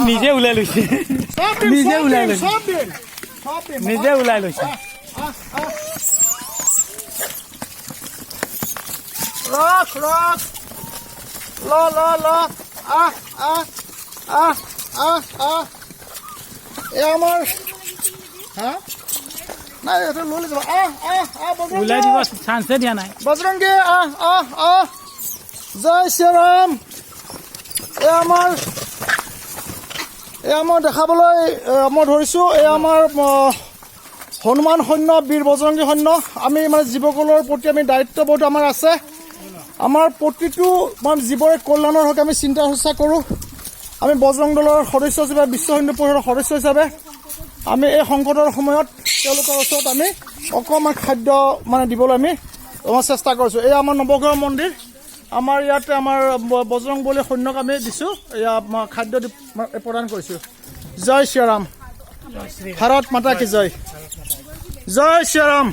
নিজে ওলাই লৈছে নিজে ওলাই লৈছে নিজে ওলাই লৈছে ৰখ ৰখ ল ল ল আহ আহ আহ আহ আহ এ আমাৰ হা নাই এটা লৈ যাব আহ আহ আহ ওলাই দিব চান্সে দিয়া নাই বজৰংগী আহ আহ আহ জয় শ্ৰীৰাম এ আমাৰ দেখাবলৈ মই ধৰিছোঁ এই আমাৰ হনুমান সৈন্য বীৰ বজৰংগী সৈন্য আমি মানে জীৱকুলৰ প্ৰতি আমি দায়িত্ববোধ আমাৰ আছে আমাৰ প্ৰতিটো জীৱৰে কল্যাণৰ হকে আমি চিন্তা চৰ্চা কৰোঁ আমি বজৰং দলৰ সদস্য হিচাপে বিশ্ব হিন্দু পৰিষদৰ সদস্য হিচাপে আমি এই সংকটৰ সময়ত তেওঁলোকৰ ওচৰত আমি অকণমান খাদ্য মানে দিবলৈ আমি চেষ্টা কৰিছোঁ এই আমাৰ নৱগ্ৰহ মন্দিৰ আমাৰ ইয়াতে আমাৰ বজৰং বলী সৈন্যক আমি দিছোঁ এয়া খাদ্য প্ৰদান কৰিছোঁ জয় শ্ৰীৰাম ভাৰত মাতা কি জয় জয় শ্ৰীৰাম